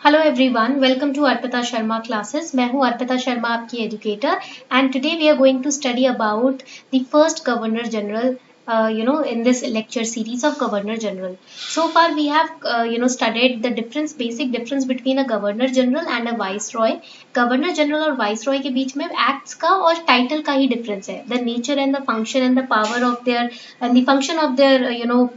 Hello everyone, welcome to Arpita Sharma classes. मैं हूं अर्पिता शर्मा, आपकी educator, and today we are going to study about the first governor general in this lecture series of governor general. So far we have studied the basic difference between a governor general and a viceroy. Governor general और viceroy के बीच में acts का और title का ही difference है. The nature and the function and the power of their and the function of their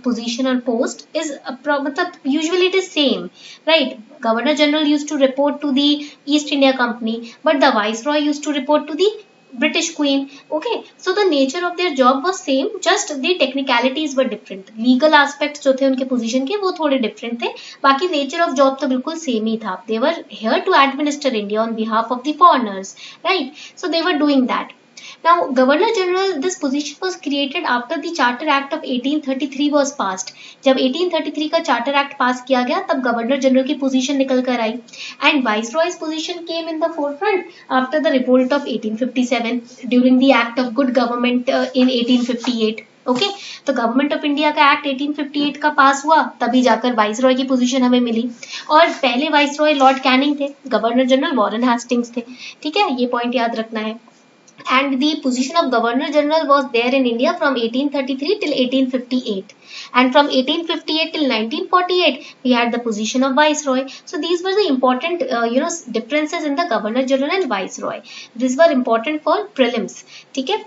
position or post is मतलब usually it is same, right? Governor general used to report to the East India Company, but the viceroy used to report to the British Queen. Okay, so the nature of their job was same, just the technicalities were different. Legal aspects जो थे उनके position के वो थोड़े different थे, बाकी nature of job तो बिल्कुल same ही था. They were here to administer India on behalf of the foreigners, right? So they were doing that. Now, Governor General, this position was created after the Charter Act of 1833 was passed. जब 1833 का Charter Act पास किया गया तब Governor General की position निकल कर आई, and Viceroy's position came in the forefront after the revolt of 1857 during the Act of Good Government in 1858. Okay तो government of India का एक्ट 1858 का पास हुआ, तभी जाकर वाइसरॉय की पोजीशन हमें मिली. और पहले वाइसरॉय लॉर्ड कैनिंग थे, गवर्नर जनरल वॉरेन हेस्टिंग्स थे. ठीक है, ये पॉइंट याद रखना है. And the position of Governor General was there in India from 1833 till 1858, and from 1858 till 1948 we had the position of Viceroy. So these were the important differences in the Governor General and Viceroy. These were important for prelims. ठीक है,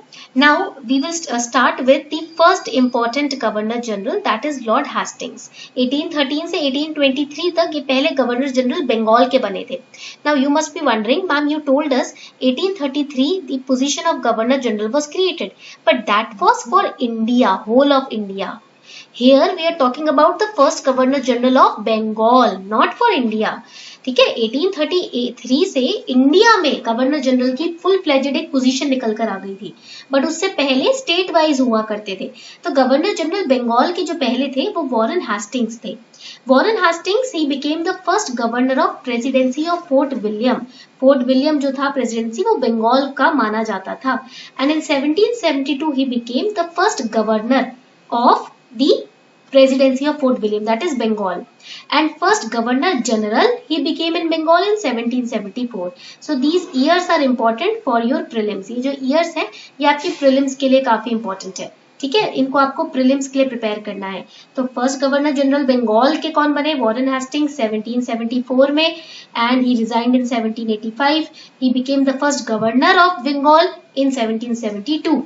now we will start with the first important Governor General, that is Lord Hastings. 1813 से 1823 तक ये पहले Governor General Bengal के बने थे. Now you must be wondering, ma'am, you told us 1833 the position of Governor General was created, but that was for India, whole of India. Here we are talking about the first Governor General of Bengal, not for India. ठीक है, 1833 से India में governor general की full fledged एक position निकल कर आ गई थी, बट उससे पहले स्टेट वाइज हुआ करते थे. तो गवर्नर जनरल बंगाल के जो पहले थे वो वॉरेन हेस्टिंग्स थे. Warren Hastings he became the first governor of presidency of fort William. Fort William जो था प्रेसिडेंसी, वो बंगाल का माना जाता था. And in 1772 he became the first governor of the presidency of Fort William, that is Bengal, and first Governor General he became in Bengal in 1774. So these years are important for your prelims. ये जो years है ये आपकी prelims के लिए काफी important है. ठीक है, इनको आपको प्रीलिम्स के लिए प्रिपेयर करना है. तो फर्स्ट गवर्नर जनरल बंगाल के कौन बने? वॉरेन हेस्टिंग्स 1774 में, and he resigned in 1785. He became the first governor of Bengal in 1772.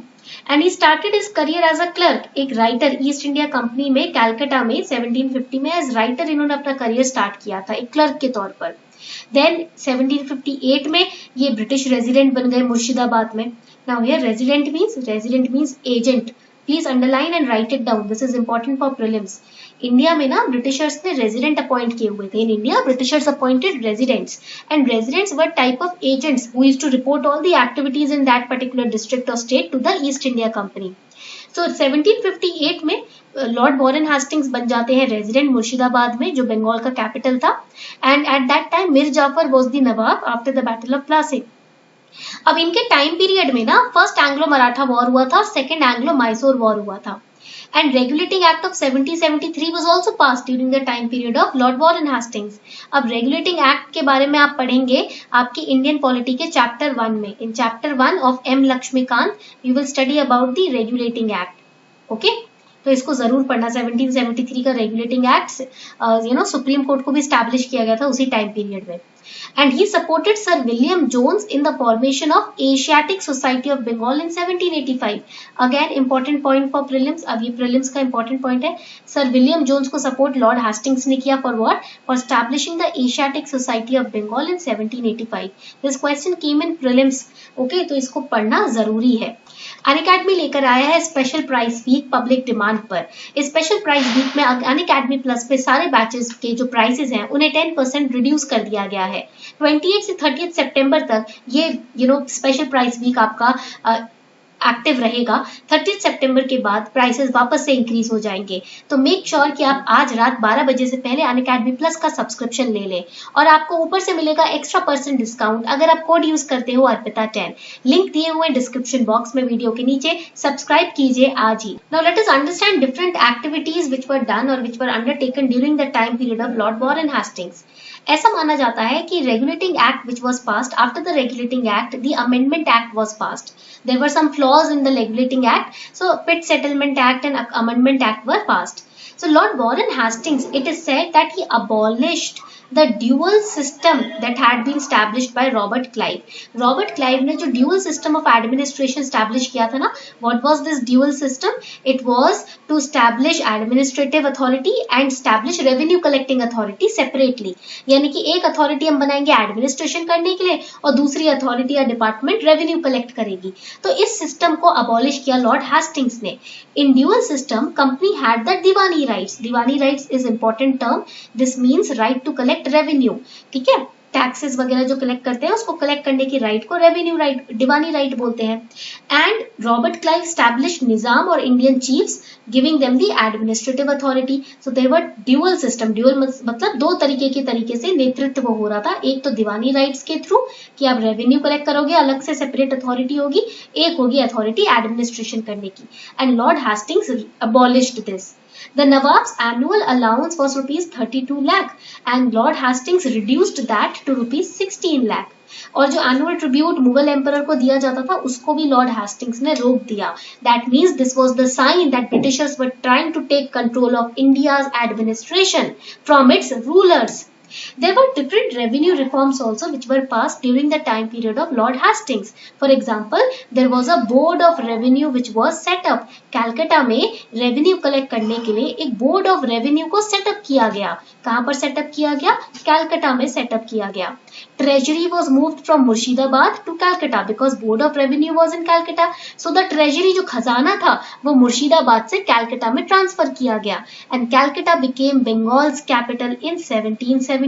And he started his career as a clerk, एक राइटर ईस्ट इंडिया कंपनी में कैलकाटा में 1750 में एज राइटर इन्होंने अपना करियर स्टार्ट किया था, एक क्लर्क के तौर पर. देन 1758 में ये ब्रिटिश रेजिडेंट बन गए मुर्शिदाबाद में. Now here resident means agent. Please underline and write it down, this is important for prelims. India में ना ब्रिटिशर्स ने रेजिडेंट अपॉइंट किए हुए थे. In India britishers appointed residents, and residents were type of agents who used to report all the activities in that particular district और state to the East India Company. So 1758 में Lord Warren Hastings बन जाते हैं resident Murshidabad में, जो बंगाल का capital था. And at that time Mir Jafar was the nawab after the battle of Plassey. अब इनके टाइम पीरियड में ना फर्स्ट एंग्लो मराठा वॉर हुआ था, सेकंड एंग्लो मैसूर वॉर हुआ था. And Regulating Act of 1773 was also passed during the time period of Lord Warren Hastings. अब Regulating Act के बारे में आप पढ़ेंगे आपकी इंडियन पॉलिटी के चैप्टर 1 में. In chapter 1 of M Laxmikanth you will study about the regulating act. Okay, तो इसको जरूर पढ़ना. 1773 का रेगुलेटिंग एक्ट सुप्रीम कोर्ट को भी स्टैब्लिश किया गया था उसी टाइम पीरियड में. And he supported Sir William Jones in the formation of Asiatic Society of Bengal in 1785. Again important point for prelims. अब ये prelims का important point है. Sir William Jones को support Lord Hastings ने किया for what? For establishing the Asiatic Society of Bengal in 1785. This question came in prelims. Okay, तो इसको पढ़ना जरूरी है. अनअकैडमी लेकर आया है special price week public demand पर. इस स्पेशल प्राइस वीक में अनअकैडमी प्लस पे सारे बैचेस के जो प्राइसेस हैं उन्हें 10% रिड्यूस कर दिया गया है. 28 से 30 सितंबर तक ये स्पेशल प्राइस वीक आपका एक्टिव रहेगा. 30 सितंबर के बाद प्राइसेस वापस से इंक्रीज हो जाएंगे. तो मेक श्योर कि आप आज रात 12 बजे से पहले अनअकैडमी प्लस का सब्सक्रिप्शन ले लें, और आपको ऊपर से मिलेगा एक्स्ट्रा % डिस्काउंट अगर आप कोड यूज करते हो अर्पिता 10. लिंक दिए हुए डिस्क्रिप्शन बॉक्स में वीडियो के नीचे. सब्सक्राइब कीजिए आज ही. Now let us understand different activities which were done और which were undertaken during the time period of Lord Warren Hastings. ऐसा माना जाता है कि regulating act which was passed, after the regulating act the amendment act was passed. There were some flaws in the regulating act, so Pitt Settlement Act and Amendment Act were passed. So Lord Warren Hastings, it is said that he abolished the dual system that had been established by Robert Clive. Robert Clive ने जो dual system of administration establish किया था ना, what was this dual system? It was to establish administrative authority and establish revenue collecting authority separately. यानी कि एक authority हम बनाएंगे administration करने के लिए और दूसरी authority या department revenue collect करेगी. तो इस system को abolish किया Lord Hastings ने. In dual system, company had the Diwani rights. Diwani rights is important term. This means right to collect revenue. ठीक है, टैक्सेस वगैरह जो कलेक्ट करते हैं उसको कलेक्ट करने की राइट को रेवेन्यू राइट, दीवानी राइट बोलते हैं. And Robert Clive establish Nizam और Indian chiefs giving them the administrative authority. So there were dual system. Dual मतलब दो तरीके से नेतृत्व हो रहा था. एक तो दीवानी राइट्स के थ्रू कि आप रेवेन्यू कलेक्ट करोगे, अलग से सेपरेट अथॉरिटी होगी, एक होगी अथॉरिटी एडमिनिस्ट्रेशन करने की. And Lord Hastings abolished this. The Nawab's annual allowance was rupees 32 lakh and Lord Hastings reduced that to rupees 16 lakh. और जो एनुअल ट्रिब्यूट मुगल एम्परर को दिया जाता था उसको भी लॉर्ड हेस्टिंग्स ने रोक दिया. That means this was the sign that Britishers were trying to take control of India's administration from its rulers. There were different revenue reforms also which were passed during the time period of Lord Hastings. For example, there was a board of revenue which was set up. Calcutta में revenue collect करने के लिए एक board of revenue को set up किया गया. कहाँ पर set up किया गया? Calcutta में set up किया गया. Treasury was moved from Murshidabad to Calcutta because board of revenue was in Calcutta. So the treasury जो खजाना था वो मुर्शिदाबाद से कैलकटा में ट्रांसफर किया गया. And Calcutta became Bengal's capital in 1772.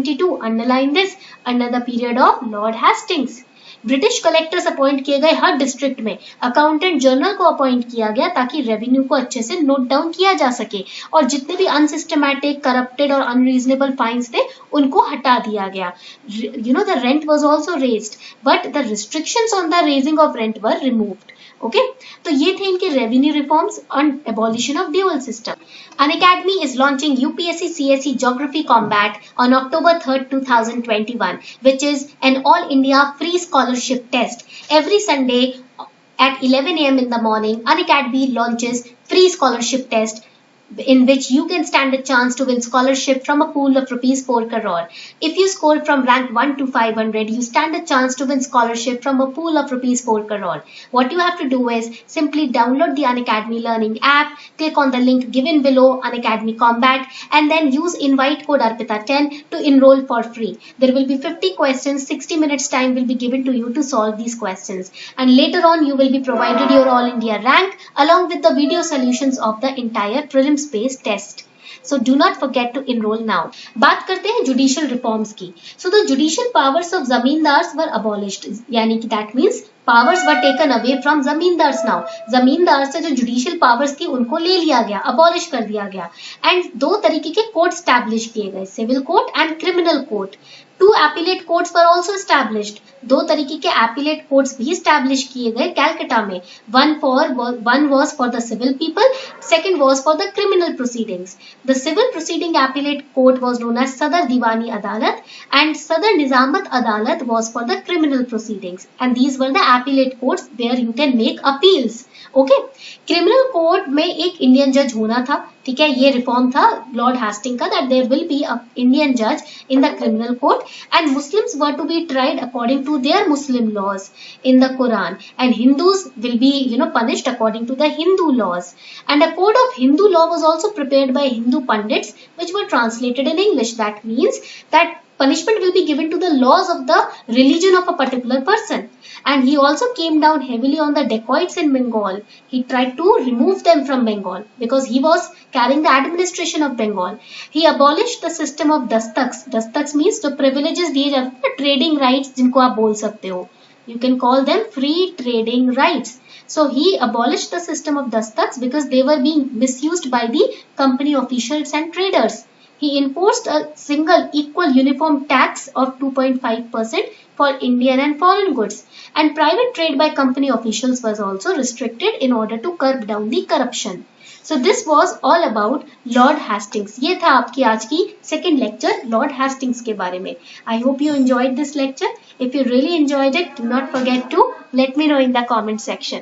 Underline this, under the period of Lord Hastings. British collectors appoint किए गए हर डिस्ट्रिक्ट में. अकाउंटेंट जनरल को अपॉइंट किया गया ताकि रेवेन्यू को अच्छे से नोट डाउन किया जा सके और जितने भी अनसिस्टमैटिक, करप्टेड और अनरीजनेबल फाइन्स थे उनको हटा दिया गया. You know the rent was also raised but the restrictions on the raising of rent were removed. Okay, तो ये थे इनके revenue reforms on abolition of dual system. Unacademy is launching UPSC CSE Geography Combat on October 3rd, 2021, which is an all-India free scholarship test. Every Sunday at 11 a.m. in the morning, Unacademy launches free scholarship test in which you can stand a chance to win scholarship from a pool of rupees 4 crore. If you score from rank 1 to 500, you stand a chance to win scholarship from a pool of rupees 4 crore. What you have to do is simply download the Unacademy Learning app, click on the link given below, Unacademy Combat, and then use invite code ARPITA10 to enroll for free. There will be 50 questions, 60 minutes time will be given to you to solve these questions. And later on, you will be provided your All India rank along with the video solutions of the entire prelims based test. So do not forget to enroll now. बात करते हैं judicial reforms की. So the judicial powers of zamindars were abolished. यानी कि that means powers were taken away from zamindars now. जमींदार से जो judicial powers थी उनको ले लिया गया, अबॉलिश कर दिया गया. एंड दो तरीके के कोर्ट स्टैब्लिश किए गए, civil court and criminal court. 2 appellate courts were also established. दो तरीके के appellate courts भी establish किए गए कैलकटा में. One was for the civil people, second was for the criminal proceedings. The civil proceeding appellate court was known as Sadar Diwani Adalat and Sadar Nizamat Adalat was for the criminal proceedings. And these were the appellate courts where you can make appeals. Okay, criminal court में एक Indian जज होना था. ठीक है, ये reform था Lord Hasting का, that there will be a Indian जज in the criminal court and Muslims were to be tried according to their Muslim laws in the Quran and Hindus will be punished according to the Hindu laws. And a code of Hindu law was also prepared by Hindu pundits which were translated in English. That means that punishment will be given to the laws of the religion of a particular person. And he also came down heavily on the dacoits in Bengal. He tried to remove them from Bengal because he was carrying the administration of Bengal. He abolished the system of dastaks. Dastaks means the privileges दिए जाते हैं, trading rights जिनको आप बोल सकते हो. You can call them free trading rights. So he abolished the system of dastaks because they were being misused by the company officials and traders. He enforced a single equal uniform tax of 2.5% for Indian and foreign goods. And private trade by company officials was also restricted in order to curb down the corruption. So this was all about Lord Hastings. ये था आपकी आज की second lecture Lord Hastings के बारे में. I hope you enjoyed this lecture. If you really enjoyed it, do not forget to let me know in the comment section.